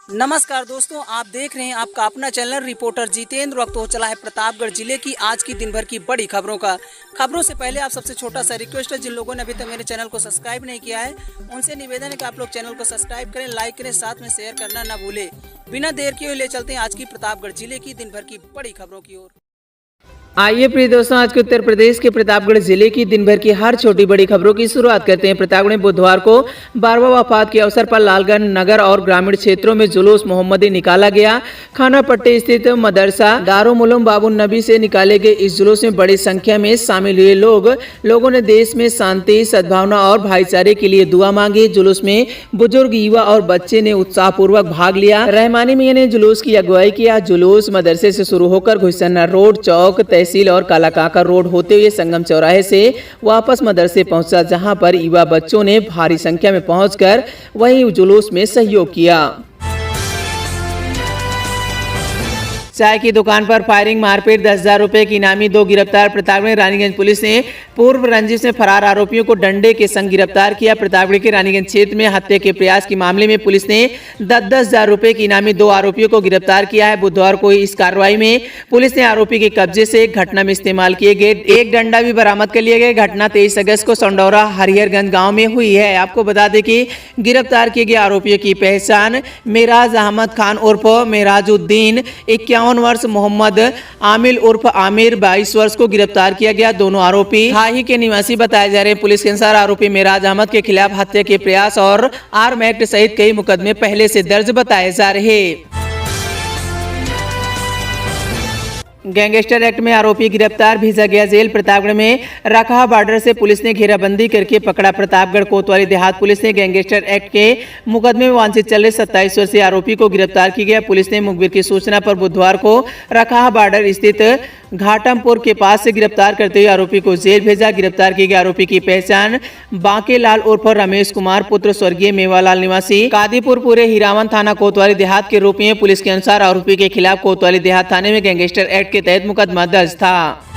नमस्कार दोस्तों, आप देख रहे हैं आपका अपना चैनल रिपोर्टर जितेंद्र। वक्त हो चला है प्रतापगढ़ जिले की आज की दिन भर की बड़ी खबरों से पहले आप सबसे छोटा सा रिक्वेस्ट है, जिन लोगों ने अभी तक मेरे चैनल को सब्सक्राइब नहीं किया है उनसे निवेदन है कि आप लोग चैनल को सब्सक्राइब करें, लाइक करें, साथ में शेयर करना ना भूले। बिना देर किए ले चलते हैं आज की प्रतापगढ़ जिले की दिन भर की बड़ी खबरों की ओर। आइए प्रिय दोस्तों, आज के उत्तर प्रदेश के प्रतापगढ़ जिले की दिन भर की हर छोटी बड़ी खबरों की शुरुआत करते हैं। प्रतापगढ़ में बुधवार को 12वां वफात के अवसर पर लालगंज नगर और ग्रामीण क्षेत्रों में जुलूस मोहम्मदी निकाला गया। खाना पट्टी स्थित मदरसा दारुल उलूम बाबुन नबी से निकाले गए इस जुलूस में बड़ी संख्या में शामिल हुए लोगों ने देश में शांति, सद्भावना और भाईचारे के लिए दुआ मांगी। जुलूस में बुजुर्ग, युवा और बच्चे ने उत्साहपूर्वक भाग लिया। रहमानी मियां ने जुलूस की अगुवाई किया। जुलूस मदरसे से शुरू होकर घुसन्ना रोड, चौक तहसील और कालाकाका रोड होते हुए संगम चौराहे से वापस मदरसे पहुंचा, जहां पर युवा बच्चों ने भारी संख्या में पहुंचकर वहीं जुलूस में सहयोग किया। चाय की दुकान पर फायरिंग, मारपीट, 10,000 रुपए की इनामी, 2 गिरफ्तार। प्रतापगढ़ रानीगंज पुलिस ने पूर्व रंजिश में फरार आरोपियों को डंडे के संग गिरफ्तार किया। प्रतापगढ़ के रानीगंज क्षेत्र में हत्या के प्रयास के मामले में पुलिस ने 10,000 रुपए की इनामी 2 आरोपियों को गिरफ्तार किया है। बुधवार को इस कार्रवाई में पुलिस ने आरोपी के कब्जे से एक घटना में इस्तेमाल किए गए एक डंडा भी बरामद कर लिया गया। घटना 23 अगस्त को संडौरा हरिहरगंज गाँव में हुई है। आपको बता दें कि गिरफ्तार किए गए आरोपियों की पहचान मेराज अहमद खान उर्फ मेराजुद्दीन 51 वर्ष, मोहम्मद आमिल उर्फ आमिर 22 वर्ष को गिरफ्तार किया गया। दोनों आरोपी हाही के निवासी बताए जा रहे हैं। पुलिस के अनुसार आरोपी मेराज अहमद के खिलाफ हत्या के प्रयास और आर्म एक्ट सहित कई मुकदमे पहले से दर्ज बताए जा रहे। गैंगस्टर एक्ट में आरोपी गिरफ्तार, भेजा गया जेल। प्रतापगढ़ में रखा बॉर्डर से पुलिस ने घेराबंदी करके पकड़ा। प्रतापगढ़ कोतवाली देहात पुलिस ने गैंगस्टर एक्ट के मुकदमे में वांछित चल रहे 27 वर्षीय आरोपी को गिरफ्तार किया गया। पुलिस ने मुखबिर की सूचना पर बुधवार को रखा बॉर्डर स्थित घाटमपुर के पास से गिरफ्तार करते हुए आरोपी को जेल भेजा। गिरफ्तार किए गए आरोपी की पहचान बांकेलाल उर्फ रमेश कुमार पुत्र स्वर्गीय मेवालाल निवासी कादीपुर पूरे हीरावन थाना कोतवाली देहात के रूप में। पुलिस के अनुसार आरोपी के खिलाफ कोतवाली देहात थाने में गैंगस्टर एक्ट के तहत मुकदमा दर्ज था।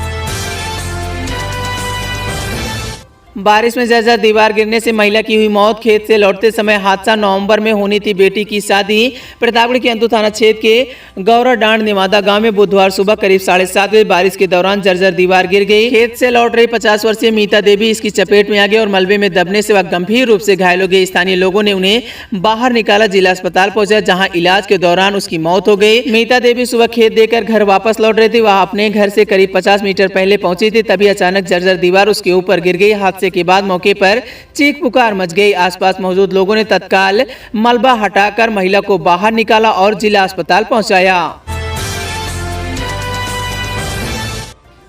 बारिश में जर्जर दीवार गिरने से महिला की हुई मौत। खेत से लौटते समय हादसा। नवंबर में होनी थी बेटी की शादी। प्रतापगढ़ के अंतु थाना क्षेत्र के गौरा डांड निवादा गांव में बुधवार सुबह करीब 7:30 बजे बारिश के दौरान जर्जर दीवार गिर गई। खेत से लौट रही 50 वर्षीय मीता देवी इसकी चपेट में आ गई और मलबे में दबने से वह गंभीर रूप से घायल हो गई। स्थानीय लोगों ने उन्हें बाहर निकाला, जिला अस्पताल पहुंचा, जहाँ इलाज के दौरान उसकी मौत हो गई। मीता देवी सुबह खेत देकर घर वापस लौट रही थी। वह अपने घर से करीब 50 मीटर पहले पहुंची थी, तभी अचानक जर्जर दीवार उसके ऊपर गिर गई। हादसे के बाद मौके पर चीख पुकार मच गई। आसपास मौजूद लोगों ने तत्काल मलबा हटाकर महिला को बाहर निकाला और जिला अस्पताल पहुंचाया।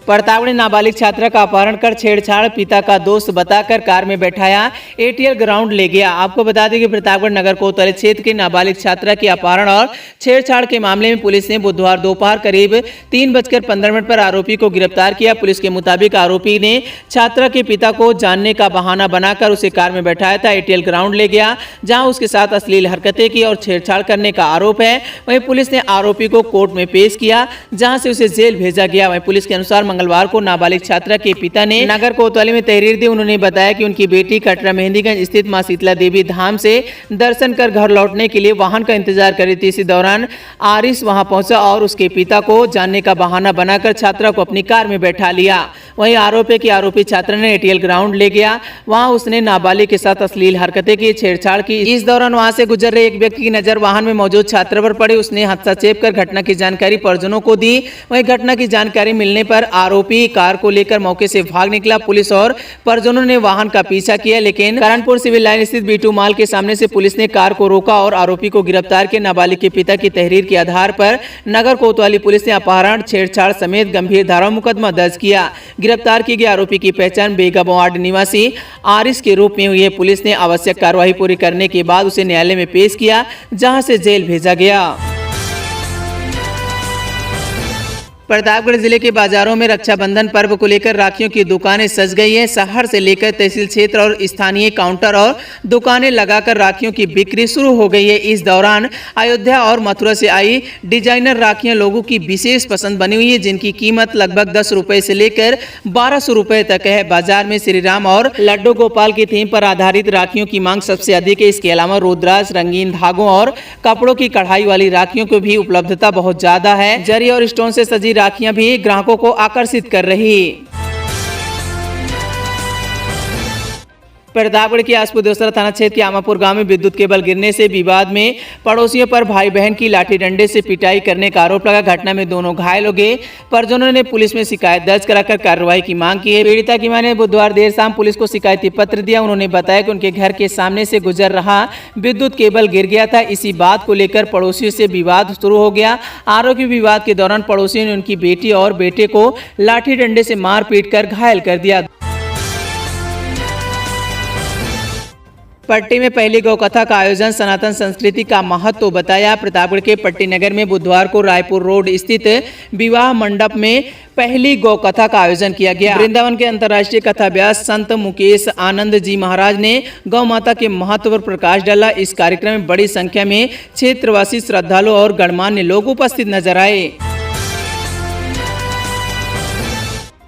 प्रतापगढ़ नाबालिग छात्रा का अपहरण कर छेड़छाड़, पिता का दोस्त बताकर कार में बैठाया, एटीएल ग्राउंड ले गया। आपको बता दें कि प्रतापगढ़ नगर कोतवाली क्षेत्र के नाबालिग छात्रा के अपहरण और छेड़छाड़ के मामले में पुलिस ने बुधवार दोपहर करीब 3:15 पर आरोपी को गिरफ्तार किया। पुलिस के मुताबिक आरोपी ने छात्रा के पिता को जानने का बहाना बनाकर उसे कार में बैठाया था, एटीएल ग्राउंड ले गया, जहाँ उसके साथ अश्लील हरकतें की और छेड़छाड़ करने का आरोप है। वहीं पुलिस ने आरोपी को कोर्ट में पेश किया, जहाँ से उसे जेल भेजा गया। वहीं पुलिस के अनुसार मंगलवार को नाबालिग छात्रा के पिता ने नगर कोतवाली में तहरीर दी। उन्होंने बताया कि उनकी बेटी कटरा मेहंदीगंज स्थित मां शीतला देवी धाम से दर्शन कर घर लौटने के लिए वाहन का इंतजार कर रही थी। इसी दौरान आरिस वहां पहुंचा और उसके पिता को जानने का बहाना बनाकर छात्रा को अपनी कार में बैठा लिया। वहीं आरोप है कि आरोपी छात्रा ने एटीएल ग्राउंड ले गया, वहां उसने नाबालिग के साथ अश्लील हरकतें की, छेड़छाड़ की। इस दौरान वहां से गुजर रहे एक व्यक्ति की नजर वाहन में मौजूद छात्रा पर पड़ी। उसने हस्तक्षेप कर घटना की जानकारी परिजनों को दी। वहीं घटना की जानकारी मिलने पर आरोपी कार को लेकर मौके से भाग निकला। पुलिस और परिजनों ने वाहन का पीछा किया, लेकिन करणपुर सिविल लाइन स्थित बीटू माल के सामने से पुलिस ने कार को रोका और आरोपी को गिरफ्तार किया। नाबालिग के पिता की तहरीर के आधार पर नगर कोतवाली पुलिस ने अपहरण, छेड़छाड़ समेत गंभीर धाराओं में मुकदमा दर्ज किया। गिरफ्तार किए गए आरोपी की पहचान बेगम वार्ड निवासी आरिस के रूप में हुई है। पुलिस ने आवश्यक कार्रवाई पूरी करने के बाद उसे न्यायालय में पेश किया, जहां से जेल भेजा गया। प्रतापगढ़ जिले के बाजारों में रक्षाबंधन पर्व को लेकर राखियों की दुकानें सज गई हैं। शहर से लेकर तहसील क्षेत्र और स्थानीय काउंटर और दुकानें लगाकर राखियों की बिक्री शुरू हो गई है। इस दौरान अयोध्या और मथुरा से आई डिजाइनर राखियां लोगों की विशेष पसंद बनी हुई है, जिनकी कीमत लगभग 10 रुपए से लेकर 1200 रुपए तक है। बाजार में श्री राम और लड्डू गोपाल की थीम पर आधारित राखियों की मांग सबसे अधिक है। इसके अलावा रुद्राक्ष, रंगीन धागों और कपड़ों की कढ़ाई वाली राखियों की भी उपलब्धता बहुत ज्यादा है। जरी और स्टोन से सजी राखियां भी ग्राहकों को आकर्षित कर रही। प्रतापगढ़ के आसपुर थाना क्षेत्र के आमापुर गांव में विद्युत केबल गिरने से विवाद में पड़ोसियों पर भाई बहन की लाठी डंडे से पिटाई करने का आरोप लगा। घटना में दोनों घायल हो गए। परिजनों ने पुलिस में शिकायत दर्ज कराकर कार्रवाई की मांग की है। पीड़िता की मां ने बुधवार देर शाम पुलिस को शिकायती पत्र दिया। उन्होंने बताया कि उनके घर के सामने से गुजर रहा विद्युत केबल गिर गया था। इसी बात को लेकर पड़ोसियों से विवाद शुरू हो गया। आरोपी विवाद के दौरान पड़ोसियों ने उनकी बेटी और बेटे को लाठी डंडे से मार पीट कर घायल कर दिया। पट्टी में पहली गौ कथा का आयोजन सनातन संस्कृति का महत्व बताया। प्रतापगढ़ के पट्टी नगर में बुधवार को रायपुर रोड स्थित विवाह मंडप में पहली गौ कथा का आयोजन किया गया। वृंदावन के अंतर्राष्ट्रीय कथा व्यास संत मुकेश आनंद जी महाराज ने गौ माता के महत्व पर प्रकाश डाला। इस कार्यक्रम में बड़ी संख्या में क्षेत्रवासी श्रद्धालु और गणमान्य लोग उपस्थित नजर आए।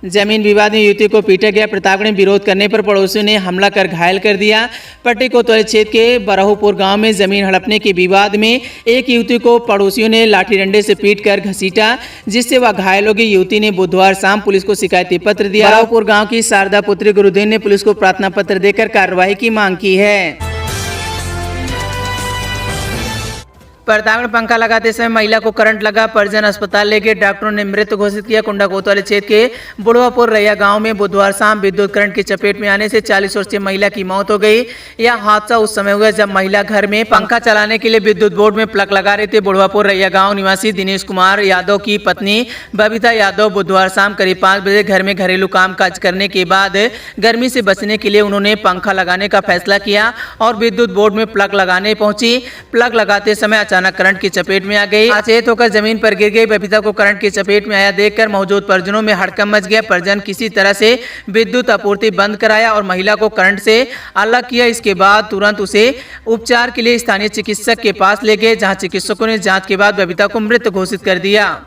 जमीन विवाद में युवती को पीटा गया। प्रतापगढ़ में विरोध करने पर पड़ोसियों ने हमला कर घायल कर दिया। पट्टी कोतवाली क्षेत्र के बरहुपुर गांव में जमीन हड़पने के विवाद में एक युवती को पड़ोसियों ने लाठी डंडे से पीट कर घसीटा, जिससे वह घायल हो गई। युवती ने बुधवार शाम पुलिस को शिकायती पत्र दिया। बरहुपुर गांव की शारदा पुत्री गुरुदेव ने पुलिस को प्रार्थना पत्र देकर कार्रवाई की मांग की है। प्रतापगढ़ पंखा लगाते समय महिला को करंट लगा। परिजन अस्पताल ले गए। डॉक्टरों ने मृत घोषित किया। कुंडा कोतवाली क्षेत्र के बुढ़वापुर रैया गांव में बुधवार शाम विद्युत करंट की चपेट में आने से 40 वर्षीय महिला की मौत हो गई। यह हादसा उस समय हुआ जब महिला घर में पंखा चलाने के लिए विद्युत बोर्ड में प्लग लगा रहे थे। बुढ़वापुर रैया गाँव निवासी दिनेश कुमार यादव की पत्नी बबीता यादव बुधवार शाम करीब 5 बजे घर में घरेलू काम काज करने के बाद गर्मी से बचने के लिए उन्होंने पंखा लगाने का फैसला किया और विद्युत बोर्ड में प्लग लगाने पहुंची। प्लग लगाते समय अचानक करंट की चपेट में आ गई। अचेत होकर जमीन पर गिर गई। बबीता को करंट की चपेट में आया देखकर मौजूद परिजनों में हड़कंप मच गया। परिजन किसी तरह से विद्युत आपूर्ति बंद कराया और महिला को करंट से अलग किया। इसके बाद तुरंत उसे उपचार के लिए स्थानीय चिकित्सक के पास ले गए, जहां चिकित्सकों ने जांच के बाद बबीता को मृत घोषित कर दिया।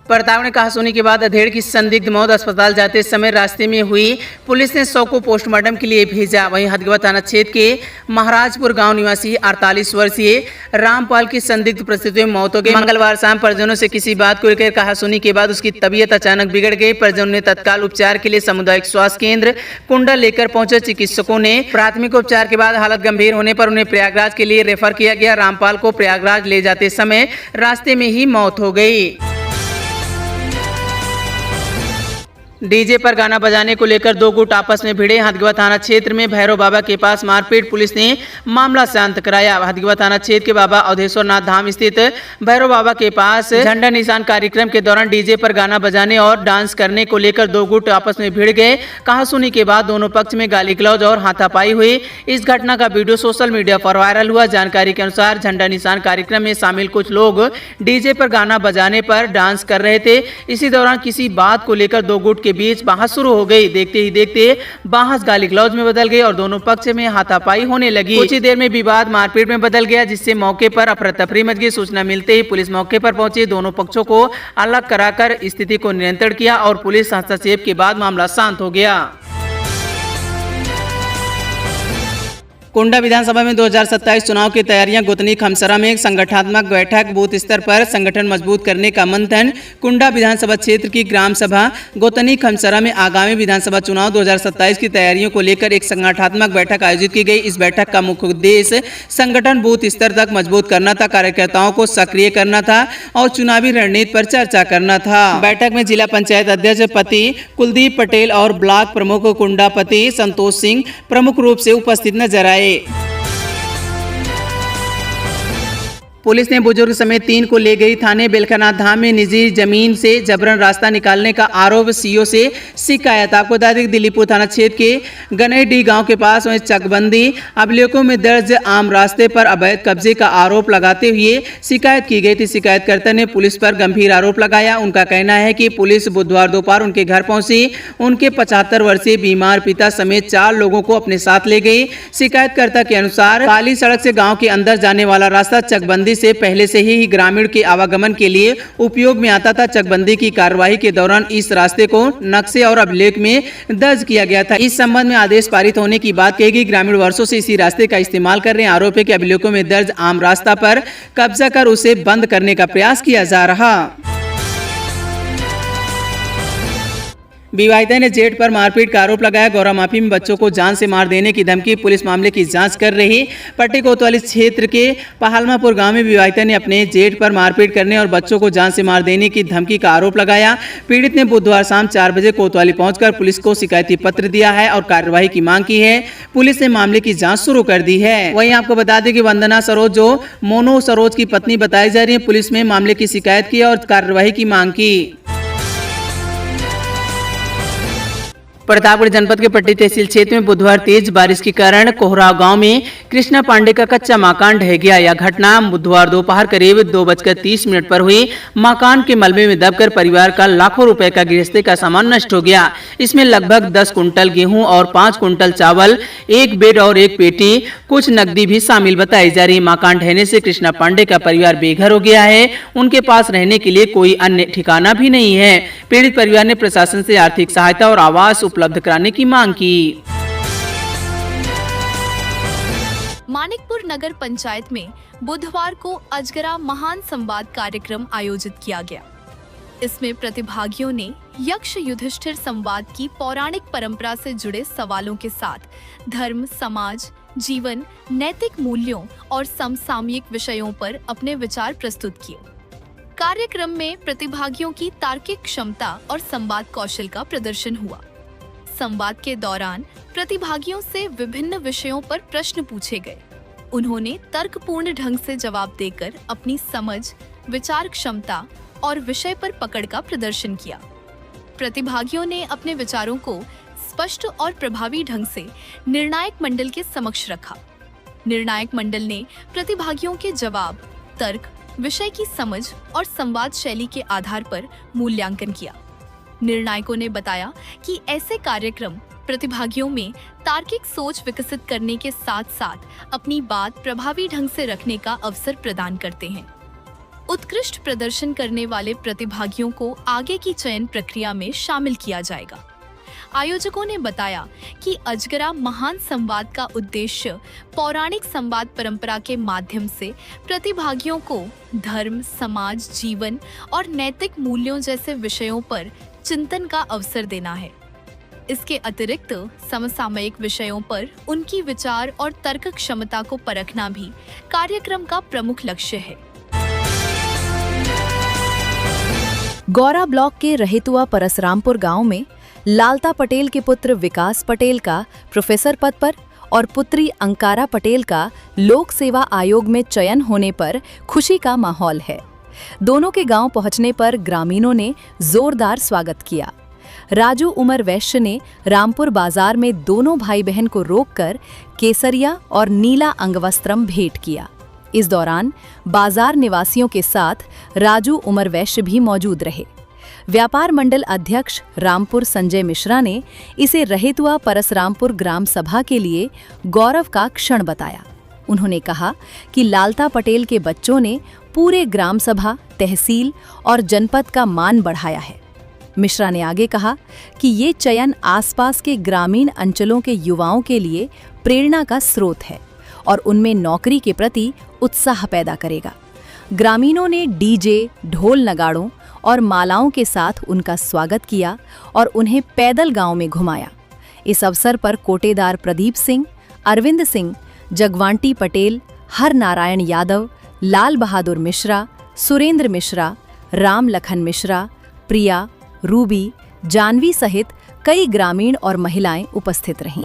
प्रतापगढ़ में कहासुनी के बाद अधेड़ की संदिग्ध मौत। अस्पताल जाते समय रास्ते में हुई। पुलिस ने शव को पोस्टमार्टम के लिए भेजा। वहीं हदगवा थाना क्षेत्र के महाराजपुर गांव निवासी 48 वर्षीय रामपाल की संदिग्ध परिस्थितियों में मौत हो गई। मंगलवार शाम परिजनों से किसी बात को लेकर कहासुनी के बाद उसकी तबीयत अचानक बिगड़ गई। परिजनों ने तत्काल उपचार के लिए सामुदायिक स्वास्थ्य केंद्र कुंडा लेकर पहुंचे। चिकित्सकों ने प्राथमिक उपचार के बाद हालत गंभीर होने पर उन्हें प्रयागराज के लिए रेफर किया गया। रामपाल को प्रयागराज ले जाते समय रास्ते में ही मौत हो गई। डीजे पर गाना बजाने को लेकर दो गुट आपस में भिड़े। हदगवा थाना क्षेत्र में भैरव बाबा के पास मारपीट। पुलिस ने मामला शांत कराया। हदगवा थाना क्षेत्र के बाबा अवधेश्वर नाथ धाम स्थित भैरव बाबा के पास झंडा निशान कार्यक्रम के दौरान डीजे पर गाना बजाने और डांस करने को लेकर दो गुट आपस में भिड़ गए। कहासुनी के बाद दोनों पक्ष में गाली गलौज और हाथापाई हुई। इस घटना का वीडियो सोशल मीडिया पर वायरल हुआ। जानकारी के अनुसार झंडा निशान कार्यक्रम में शामिल कुछ लोग डीजे पर गाना बजाने पर डांस कर रहे थे। इसी दौरान किसी बात को लेकर दो गुट के बीच बहस शुरू हो गई। देखते ही देखते बहस गाली गलौज में बदल गई और दोनों पक्ष में हाथापाई होने लगी। कुछ ही देर में विवाद मारपीट में बदल गया, जिससे मौके पर अफरा तफरी मच गई। सूचना मिलते ही पुलिस मौके पर पहुंची। दोनों पक्षों को अलग कराकर स्थिति को नियंत्रण किया और पुलिस हस्तक्षेप के बाद मामला शांत हो गया। कुंडा विधानसभा में 2027 चुनाव की तैयारियां गोतनी खमसरा में संगठनात्मक बैठक। बूथ स्तर पर संगठन मजबूत करने का मंथन। कुंडा विधानसभा क्षेत्र की ग्राम सभा गोतनी खमसरा में आगामी विधानसभा चुनाव 2027 की तैयारियों को लेकर एक संगठनात्मक बैठक आयोजित की गई। इस बैठक का मुख्य उद्देश्य संगठन बूथ स्तर तक मजबूत करना था, कार्यकर्ताओं को सक्रिय करना था और चुनावी रणनीति पर चर्चा करना था। बैठक में जिला पंचायत अध्यक्ष पति कुलदीप पटेल और ब्लॉक प्रमुख कुंडापति संतोष सिंह प्रमुख रूप से उपस्थित नजर आए। पुलिस ने बुजुर्ग समेत 3 को ले गई थाने। बेलखनाथ धाम में निजी जमीन से जबरन रास्ता निकालने का आरोप, सीओ से शिकायत। आपको बता दें कि दिल्लीपुर थाना क्षेत्र के गनईडीह गांव के पास वहीं चकबंदी अभिलेखों में दर्ज आम रास्ते पर अवैध कब्जे का आरोप लगाते हुए शिकायत की गई थी। शिकायतकर्ता ने पुलिस पर गंभीर आरोप लगाया। उनका कहना है कि पुलिस बुधवार दोपहर उनके घर पहुंची, उनके 75 वर्षीय बीमार पिता समेत 4 लोगों को अपने साथ ले गई। शिकायतकर्ता के अनुसार काली सड़क से गाँव के अंदर जाने वाला रास्ता चकबंदी से पहले से ही ग्रामीण के आवागमन के लिए उपयोग में आता था। चकबंदी की कार्यवाही के दौरान इस रास्ते को नक्शे और अभिलेख में दर्ज किया गया था। इस संबंध में आदेश पारित होने की बात कही गई। ग्रामीण वर्षों से इसी रास्ते का इस्तेमाल कर रहे हैं। आरोप है कि अभिलेखों में दर्ज आम रास्ता पर कब्जा कर उसे बंद करने का प्रयास किया जा रहा। विवाहिता ने जेठ पर मारपीट का आरोप लगाया। गौरा माफी में बच्चों को जान से मार देने की धमकी। पुलिस मामले की जांच कर रही। पट्टी कोतवाली क्षेत्र के पहालमापुर गांव में विवाहिता ने अपने जेठ पर मारपीट करने और बच्चों को जान से मार देने की धमकी का आरोप लगाया। पीड़ित ने बुधवार शाम 4 बजे कोतवाली पहुंचकर पुलिस को शिकायती पत्र दिया है और कार्यवाही की मांग की है। पुलिस ने मामले की जाँच शुरू कर दी है। वहीं आपको बता दें कि वंदना सरोज, जो मोनू सरोज की पत्नी बताई जा रही है, पुलिस में मामले की शिकायत की और कार्यवाही की मांग की। प्रतापगढ़ जनपद के पट्टी तहसील क्षेत्र में बुधवार तेज बारिश के कारण कोहराव गांव में कृष्णा पांडे का कच्चा मकान ढह गया। यह घटना बुधवार दोपहर करीब 2:30 पर हुई। मकान के मलबे में दबकर परिवार का लाखों रुपए का गृहस्थी का सामान नष्ट हो गया। इसमें लगभग 10 कुंटल गेहूं और 5 कुंटल चावल, 1 बेड और 1 पेटी, कुछ नकदी भी शामिल बताई जा रही। मकान ढहने से कृष्णा पांडे का परिवार बेघर हो गया है। उनके पास रहने के लिए कोई अन्य ठिकाना भी नहीं है। पीड़ित परिवार ने प्रशासन से आर्थिक सहायता और आवास उपलब्ध कराने की मांग की। मानिकपुर नगर पंचायत में बुधवार को अजगरा महान संवाद कार्यक्रम आयोजित किया गया। इसमें प्रतिभागियों ने यक्ष युधिष्ठिर संवाद की पौराणिक परंपरा से जुड़े सवालों के साथ धर्म, समाज, जीवन, नैतिक मूल्यों और समसामयिक विषयों पर अपने विचार प्रस्तुत किए। कार्यक्रम में प्रतिभागियों की तार्किक क्षमता और संवाद कौशल का प्रदर्शन हुआ। संवाद के दौरान प्रतिभागियों से विभिन्न विषयों पर प्रश्न पूछे गए। उन्होंने तर्कपूर्ण ढंग से जवाब देकर अपनी समझ, विचार क्षमता और विषय पर पकड़ का प्रदर्शन किया। प्रतिभागियों ने अपने विचारों को स्पष्ट और प्रभावी ढंग से निर्णायक मंडल के समक्ष रखा। निर्णायक मंडल ने प्रतिभागियों के जवाब, तर्क, विषय की समझ और संवाद शैली के आधार पर मूल्यांकन किया। निर्णायकों ने बताया कि ऐसे कार्यक्रम प्रतिभागियों में तार्किक सोच विकसित करने के साथ साथ अपनी बात प्रभावी ढंग से रखने का अवसर प्रदान करते हैं। उत्कृष्ट प्रदर्शन करने वाले प्रतिभागियों को आगे की चयन प्रक्रिया में शामिल किया जाएगा। आयोजकों ने बताया कि अजगरा महान संवाद का उद्देश्य पौराणिक संवाद परंपरा के माध्यम से प्रतिभागियों को धर्म, समाज, जीवन और नैतिक मूल्यों जैसे विषयों पर चिंतन का अवसर देना है। इसके अतिरिक्त समसामयिक विषयों पर उनकी विचार और तर्क क्षमता को परखना भी कार्यक्रम का प्रमुख लक्ष्य है। गौरा ब्लॉक के रहेतुआ परसरामपुर गांव में लालता पटेल के पुत्र विकास पटेल का प्रोफेसर पद पर और पुत्री अंकारा पटेल का लोक सेवा आयोग में चयन होने पर खुशी का माहौल है। दोनों के गांव पहुंचने पर ग्रामीणों ने जोरदार स्वागत किया। राजू उमर वैश्य ने रामपुर बाजार में दोनों भाई बहन को रोककर केसरिया और नीला अंगवस्त्रम भेंट किया। इस दौरान बाजार निवासियों के साथ राजू उमर वैश्य भी मौजूद रहे। व्यापार मंडल अध्यक्ष रामपुर संजय मिश्रा ने इसे रहेतुआ परसरामपुर ग्राम सभा के लिए गौरव का क्षण बताया। उन्होंने कहा कि लालता पटेल के बच्चों ने पूरे ग्राम सभा, तहसील और जनपद का मान बढ़ाया है। मिश्रा ने आगे कहा कि ये चयन आसपास के ग्रामीण अंचलों के युवाओं के लिए प्रेरणा का स्रोत है और उनमें नौकरी के प्रति उत्साह पैदा करेगा। ग्रामीणों ने डीजे, ढोल नगाड़ों और मालाओं के साथ उनका स्वागत किया और उन्हें पैदल गांव में घुमाया। इस अवसर पर कोटेदार प्रदीप सिंह, अरविंद सिंह, जगवांटी पटेल, हर नारायण यादव, लाल बहादुर मिश्रा, सुरेंद्र मिश्रा, राम लखन मिश्रा, प्रिया, रूबी, जानवी सहित कई ग्रामीण और महिलाएं उपस्थित रहीं।